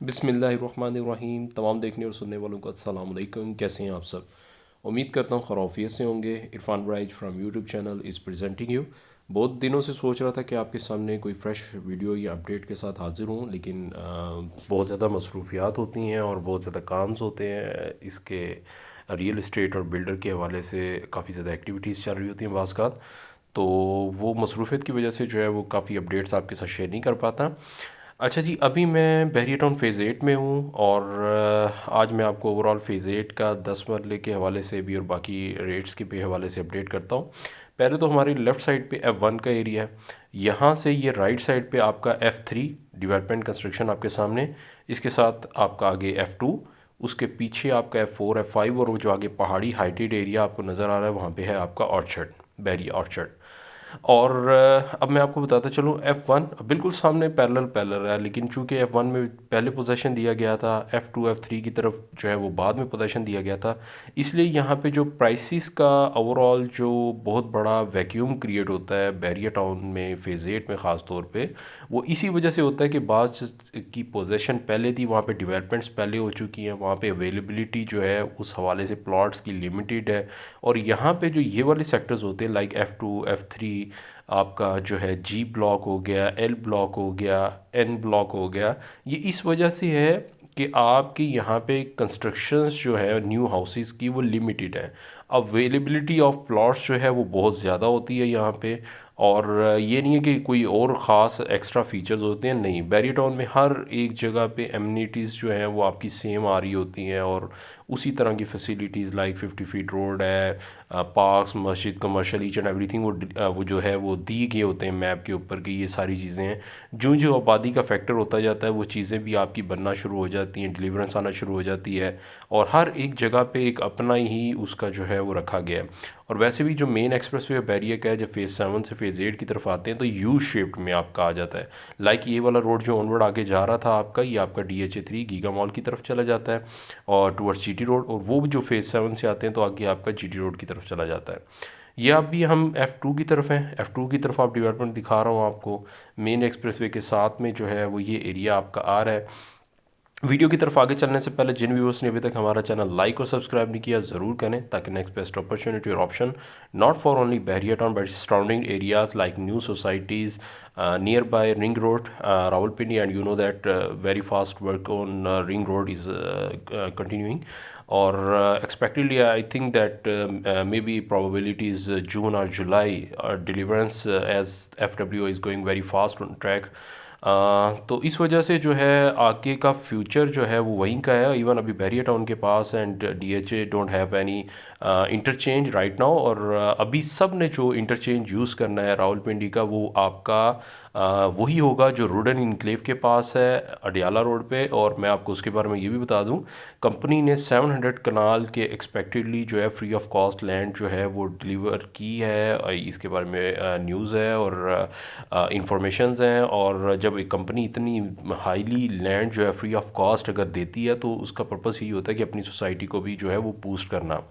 बिस्मिल्लाहिर्रहमानिर्रहीम। तमाम देखने और सुनने वालों को अस्सलाम वालेकुम। कैसे हैं आप सब? उम्मीद करता हूँ खैरियत से होंगे। Irfan Braiz from YouTube channel is presenting you. बहुत दिनों से सोच रहा था कि आपके सामने कोई फ़्रेश वीडियो या अपडेट के साथ हाज़िर हूँ, लेकिन बहुत ज़्यादा मसरूफियात होती हैं और बहुत ज़्यादा काम्स होते हैं। इसके रियल इस्टेट और बिल्डर के हवाले से काफ़ी ज़्यादा एक्टिविटीज़ चल रही होती हैं बाज़, तो वो मसरूफ़ियत की वजह से जो है वो काफ़ी अपडेट्स आपके साथ शेयर नहीं कर पाता। अच्छा जी, अभी मैं बहरिया टाउन फ़ेज़ 8 में हूँ और आज मैं आपको ओवरऑल फ़ेज़ 8 का 10 मरले के हवाले से भी और बाकी रेट्स के भी हवाले से अपडेट करता हूँ। पहले तो हमारी लेफ़्ट साइड पे F1 का एरिया है। यहाँ से ये राइट साइड पे आपका F3 डेवलपमेंट कंस्ट्रक्शन आपके सामने, इसके साथ आपका आगे F2, उसके पीछे आपका F4 F5 और वो जो आगे पहाड़ी हाइटेड एरिया आपको नज़र आ रहा है वहाँ पे है आपका ऑर्चर्ड, बहरिया ऑर्चर्ड। और अब मैं आपको बताता चलूँ F1 बिल्कुल सामने पैरेलल पैरेलल है, लेकिन चूंकि F1 में पहले पोजीशन दिया गया था, F2 F3 की तरफ जो है वो बाद में पोजीशन दिया गया था, इसलिए यहाँ पे जो प्राइसेस का ओवरऑल जो बहुत बड़ा वैक्यूम क्रिएट होता है बैरिया टाउन में फ़ेज़ 8 में ख़ास तौर पे, वो इसी वजह से होता है कि बाज़ की पोजीशन पहले थी, वहाँ पे डेवलपमेंट्स पहले हो चुकी हैं, वहाँ पे अवेलेबिलिटी जो है उस हवाले से प्लॉट्स की लिमिटेड है। और यहाँ पे जो ये वाले सेक्टर्स होते हैं लाइक F2 F3, आपका जो है G ब्लॉक हो गया, L ब्लॉक हो गया, N ब्लॉक हो गया, ये इस वजह से है कि आपके यहाँ पे कंस्ट्रक्शंस जो है न्यू हाउसेस की वो लिमिटेड है। अवेलेबिलिटी ऑफ प्लॉट्स जो है वो बहुत ज़्यादा होती है यहाँ पे। और ये नहीं है कि कोई और ख़ास एक्स्ट्रा फीचर्स होते हैं, नहीं, बैरिया टाउन में हर एक जगह पे एमिनिटीज़ जो हैं वो आपकी सेम आ रही होती हैं और उसी तरह की फैसिलिटीज़ लाइक 50 फीट रोड है, पार्क्स, मस्जिद, कमर्शियल, ईच एंड एवरीथिंग वो जो है वो दिए गए होते हैं मैप के ऊपर कि ये सारी चीज़ें हैं। जो जो आबादी का फैक्टर होता जाता है वो चीज़ें भी आपकी बनना शुरू हो जाती हैं, डिलीवरेंस आना शुरू हो जाती है और हर एक जगह पे एक अपना ही उसका जो है वो रखा गया है। और वैसे भी जो मेन एक्सप्रेस वे बैरियर का है, जब फ़ेज़ 7 से फ़ेज़ 8 की तरफ आते हैं तो यू शेप्ड में आपका आ जाता है। लाइक ये वाला रोड जो ऑनवर्ड आगे जा रहा था आपका, ये आपका DHA3 गीगा मॉल की तरफ चला जाता है और टुवर्ड्स GT रोड, और वो जो फ़ेज़ 7 से आते हैं तो आगे आपका GT रोड की तरफ चला जाता है। ये अभी हम F2 की तरफ हैं, F2 की तरफ आप डेवलपमेंट दिखा रहा हूँ आपको। मेन एक्सप्रेसवे के साथ में जो है वो ये एरिया आपका आ रहा है। वीडियो की तरफ आगे चलने से पहले जिन व्यूअर्स ने अभी तक हमारा चैनल लाइक और सब्सक्राइब नहीं किया, ज़रूर करें ताकि नेक्स्ट बेस्ट अपॉर्चुनिटी और epsilon naught for only Bahria town but surrounding areas like new societies near by ring road Rawalpindi, and you know that very fast work on ring road is continuing, or expectedly I think that maybe probability is June or July deliverance, as FWO is going very fast on track. तो इस वजह से जो है आगे का future जो है वो वहीं का है। इवन अभी बैरिया टाउन के पास and DHA don't have any interchange right now, और अभी सब ने जो इंटरचेंज यूज़ करना है रावलपिंडी का वो आपका वही होगा जो रोडन इनक्लेव के पास है अडियाला रोड पे। और मैं आपको उसके बारे में ये भी बता दूं, कंपनी ने 700 कनाल के एक्सपेक्टेडली जो है फ्री ऑफ कॉस्ट लैंड जो है वो डिलीवर की है। इसके बारे में न्यूज़ है और इंफॉर्मेशंस हैं, और जब एक कंपनी इतनी हाईली लैंड जो है फ्री ऑफ कॉस्ट अगर देती है तो उसका पर्पस यही होता है कि अपनी सोसाइटी को भी जो है वो बूस्ट करना।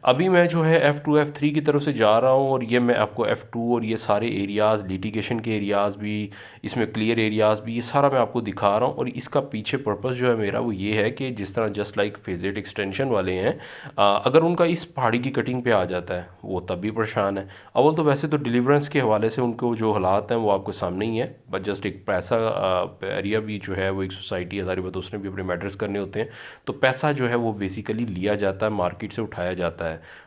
अभी मैं जो है F2 F3 की तरफ से जा रहा हूँ और ये मैं आपको F2 और ये सारे एरियाज़ लिटिगेशन के एरियाज़ भी, इसमें क्लियर एरियाज़ भी, ये सारा मैं आपको दिखा रहा हूँ। और इसका पीछे पर्पस जो है मेरा वो ये है कि जिस तरह जस्ट लाइक फ़ेज़ 8 एक्सटेंशन वाले हैं, अगर उनका इस पहाड़ी की कटिंग पे आ जाता है वो तब भी परेशान है। अव्वल तो वैसे तो डिलीवरेंस के हवाले से उनको जो हालात हैं वो आपको सामने ही है, बट जस्ट एक पैसा एरिया भी जो है वो एक सोसाइटी है, सारी बात उसने भी अपने मैटर्स करने होते हैं, तो पैसा जो है वो बेसिकली लिया जाता है, मार्केट से उठाया जाता है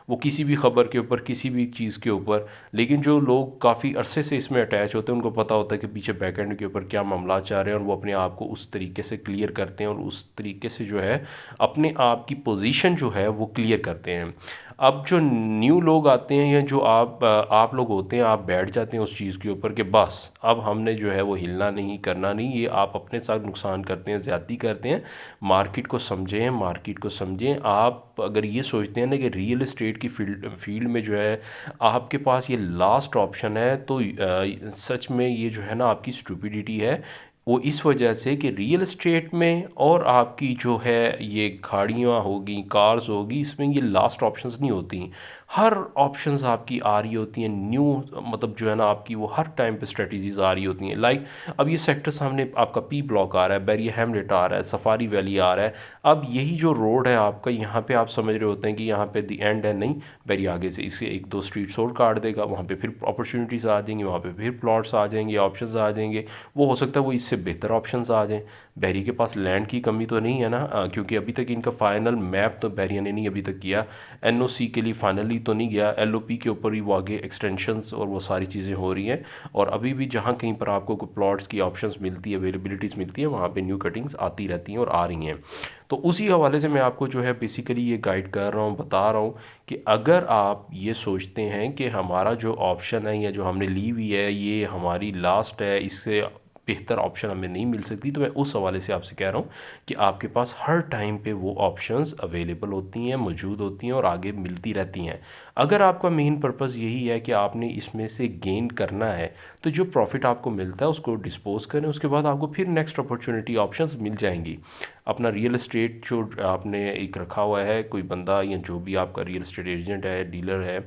वो किसी भी खबर के ऊपर, किसी भी चीज़ के ऊपर। लेकिन जो लोग काफ़ी अरसे से इसमें अटैच होते हैं उनको पता होता है कि पीछे बैकएंड के ऊपर क्या मामला चाह रहे हैं, और वो अपने आप को उस तरीके से क्लियर करते हैं और उस तरीके से जो है अपने आप की पोजीशन जो है वो क्लियर करते हैं। अब जो न्यू लोग आते हैं या जो आप लोग होते हैं, आप बैठ जाते हैं उस चीज़ के ऊपर कि बस अब हमने जो है वो हिलना नहीं, करना नहीं, ये आप अपने साथ नुकसान करते हैं, ज़्यादती करते हैं। मार्केट को समझें, मार्केट को समझें। आप अगर ये सोचते हैं ना कि रियल एस्टेट की फील्ड में जो है आपके पास ये लास्ट ऑप्शन है, तो सच में ये जो है ना आपकी स्टूपिडिटी है। वो इस वजह से कि रियल एस्टेट में और आपकी जो है ये गाड़ियाँ होगी, कार्स होगी, इसमें ये लास्ट ऑप्शंस नहीं होती। हर ऑप्शंस आपकी आ रही होती हैं न्यू, मतलब जो है ना आपकी वो हर टाइम पे स्ट्रेटजीज आ रही होती हैं। लाइक अब ये सेक्टर सामने आपका पी ब्लॉक आ रहा है, बैरियर हैमलेट आ रहा है, सफारी वैली आ रहा है। अब यही जो रोड है आपका, यहाँ पे आप समझ रहे होते हैं कि यहाँ पे द एंड है, नहीं, बैरियर आगे से इसके एक दो स्ट्रीट सोल काट देगा, वहाँ पे फिर अपॉर्चुनिटीज़ आ जाएंगी, वहाँ पे फिर प्लॉट्स आ जाएंगे, ऑप्शंस आ जाएंगे। वो हो सकता है वो इससे बेहतर ऑप्शंस आ जाएं। बैरी के पास लैंड की कमी तो नहीं है ना, क्योंकि अभी तक इनका फाइनल मैप तो बैरिया ने नहीं अभी तक किया, एनओसी के लिए फाइनली तो नहीं गया, एलओपी के ऊपर ही वो आगे एक्सटेंशंस और वो सारी चीज़ें हो रही हैं। और अभी भी जहाँ कहीं पर आपको कोई प्लॉट्स की ऑप्शंस मिलती है, अवेलेबिलिटीज़ मिलती है, वहाँ पे न्यू कटिंग्स आती रहती हैं और आ रही हैं। तो उसी हवाले से मैं आपको जो है बेसिकली ये गाइड कर रहा हूँ, बता रहा हूँ कि अगर आप ये सोचते हैं कि हमारा जो ऑप्शन है या जो हमने ली हुई है ये हमारी लास्ट है, इससे बेहतर ऑप्शन हमें नहीं मिल सकती, तो मैं उस हवाले से आपसे कह रहा हूँ कि आपके पास हर टाइम पे वो ऑप्शंस अवेलेबल होती हैं, मौजूद होती हैं और आगे मिलती रहती हैं। अगर आपका मेन पर्पज़ यही है कि आपने इसमें से गेन करना है, तो जो प्रॉफिट आपको मिलता है उसको डिस्पोज करें, उसके बाद आपको फिर नेक्स्ट अपॉर्चुनिटी ऑप्शंस मिल जाएंगी। अपना रियल एस्टेट जो आपने एक रखा हुआ है, कोई बंदा या जो भी आपका रियल एस्टेट एजेंट है, डीलर है,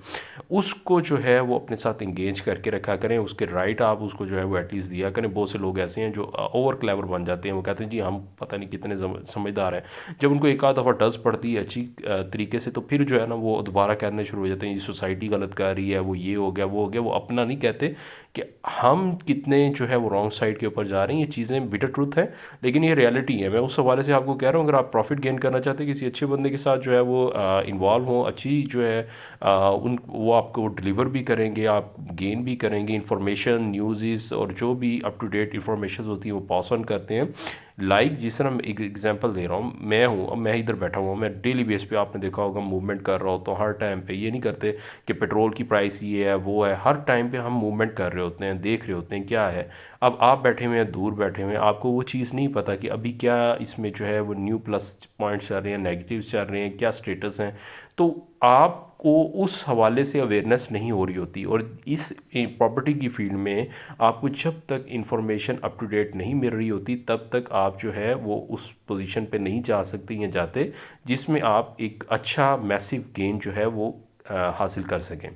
उसको जो है वो अपने साथ इंगेज करके रखा करें, उसके राइट आप उसको जो है वो एटलीस्ट दिया करें। बहुत से लोग ऐसे हैं जो ओवर क्लेवर बन जाते हैं, वो कहते हैं जी हम पता नहीं कितने समझदार हैं। जब उनको एक आध दफ़ा डज पड़ती है अच्छी तरीके से, तो फिर जो है ना वो दोबारा कहने शुरू हो जाते हैं ये सोसाइटी गलत कर रही है, वो ये हो गया वो हो गया। वो अपना नहीं कहते कि हम कितने जो है वो रॉन्ग साइड के ऊपर जा रहे हैं। ये चीज़ें बिटर ट्रूथ है, लेकिन ये रियलिटी है। मैं उस हवाले से आपको कह रहा हूँ, अगर आप प्रॉफिट गेन करना चाहते हैं, किसी अच्छे बंदे के साथ जो है वो इन्वॉल्व हो, अच्छी जो है उन वो आपको डिलीवर भी करेंगे, आप गेन भी करेंगे, इंफॉर्मेशन न्यूज़ और जो भी अप टू डेट इंफॉर्मेशन होती है वो पास ऑन करते हैं। लाइक जिस तरह मैं एक एग्जांपल दे रहा हूँ, मैं हूँ, अब मैं इधर बैठा हुआ, मैं डेली बेस पे आपने देखा होगा मूवमेंट कर रहा होता हूँ हर टाइम पे। ये नहीं करते कि पेट्रोल की प्राइस ये है वो है, हर टाइम पे हम मूवमेंट कर रहे होते हैं, देख रहे होते हैं क्या है। अब आप बैठे हुए हैं, दूर बैठे हुए हैं, आपको वो चीज़ नहीं पता कि अभी क्या इसमें जो है वो न्यू प्लस पॉइंट्स चल रहे हैं, नेगेटिव चल रहे हैं, क्या स्टेटस हैं। तो आपको उस हवाले से अवेयरनेस नहीं हो रही होती। और इस प्रॉपर्टी की फील्ड में आपको जब तक इंफॉर्मेशन अप टू डेट नहीं मिल रही होती, तब तक आप जो है वो उस पोजीशन पे नहीं जा सकते या जाते जिसमें आप एक अच्छा मैसिव गेन जो है वो हासिल कर सकें।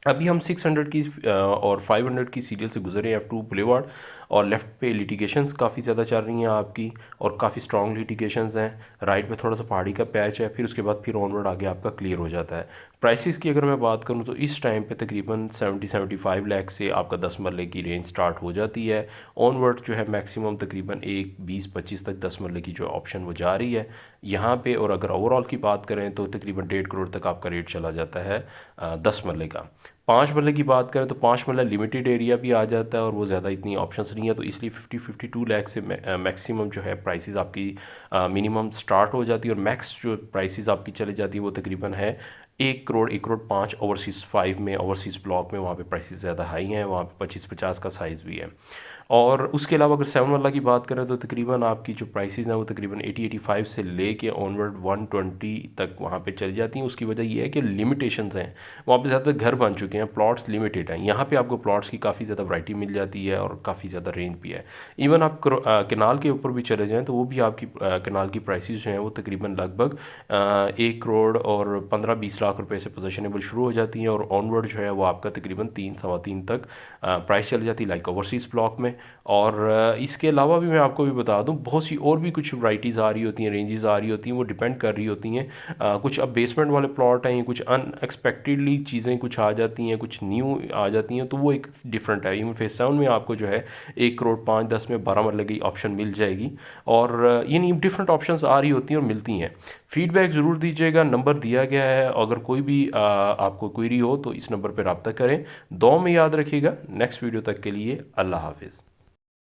अभी हम 600 की और 500 की सीरियल से गुजरे, F2 बुलेवार्ड, और लेफ़्ट पे लिटिगेशंस काफ़ी ज़्यादा चल रही हैं आपकी, और काफ़ी स्ट्रॉन्ग लिटिगेशंस हैं। राइट में थोड़ा सा पहाड़ी का पैच है, फिर उसके बाद फिर ऑनवर्ड आगे आपका क्लियर हो जाता है। प्राइसेस की अगर मैं बात करूं तो इस टाइम पे तकरीबन 70-75 लाख से आपका 10 मरले की रेंज स्टार्ट हो जाती है। ऑनवर्ड जो है मैक्सिमम तकरीबन 1 20 25 तक 10 मरले की जो ऑप्शन वो जा रही है यहाँ पे। और अगर ओवरऑल की बात करें तो तकरीबन 1.5 करोड़ तक आपका रेट चला जाता है 10 मरले का। 5 मरले की बात करें तो 5 मरला लिमिटेड एरिया भी आ जाता है और वो ज़्यादा इतनी ऑप्शंस नहीं है, तो इसलिए 52 लाख से मैक्सिमम जो है प्राइसेस आपकी मिनिमम स्टार्ट हो जाती है। और मैक्स जो प्राइसेस आपकी चली जाती है वो तकरीबन है 1 करोड़ 1 करोड़ 5। ओवरसीज़ 5 में, ओवरसीज़ ब्लॉक में, वहाँ पे प्राइसेस ज़्यादा हाई हैं, वहाँ पे 25-50 का साइज़ भी है। और उसके अलावा अगर 7 वाला की बात करें तो तकरीबन आपकी जो प्राइसेस हैं वो तकरीबन 80-85 से लेके ऑनवर्ड 120 तक वहाँ पे चली जाती हैं। उसकी वजह ये है कि लिमिटेशंस हैं, वहाँ पे ज़्यादा घर बन चुके हैं, प्लॉट्स लिमिटेड हैं। यहाँ पे आपको प्लॉट्स की काफ़ी ज़्यादा वैरायटी मिल जाती है और काफ़ी ज़्यादा रेंज भी है। इवन आप केनाल के ऊपर भी चले जाएँ तो वो भी आपकी केनाल की प्राइसेस जो हैं वो तकरीबन लगभग 1 करोड़ और 15-20 लाख रुपए से पोजेशनेबल शुरू हो जाती हैं, और ऑनवर्ड जो है वो आपका तकरीबन 3-3.25 तक प्राइस चली जाती है लाइक ओवरसीज़ ब्लॉक में। और इसके अलावा भी मैं आपको भी बता दूं, बहुत सी और भी कुछ वैराइटीज़ आ रही होती हैं, रेंजेस आ रही होती हैं, वो डिपेंड कर रही होती हैं। कुछ अब बेसमेंट वाले प्लॉट हैं, कुछ अनएक्सपेक्टेडली चीज़ें कुछ आ जाती हैं, कुछ न्यू आ जाती हैं, तो वो एक डिफरेंट है। इवन फेस 7 में आपको जो है 1 करोड़ 5-10 में 12 मरले की ऑप्शन मिल जाएगी। और ये नहीं, डिफरेंट ऑप्शंस आ रही होती हैं और मिलती हैं। फीडबैक ज़रूर दीजिएगा, नंबर दिया गया है, अगर कोई भी आपको क्वेरी हो तो इस नंबर पर रब्ता करें। दुआ में याद रखिएगा। नेक्स्ट वीडियो तक के लिए अल्लाह हाफिज़।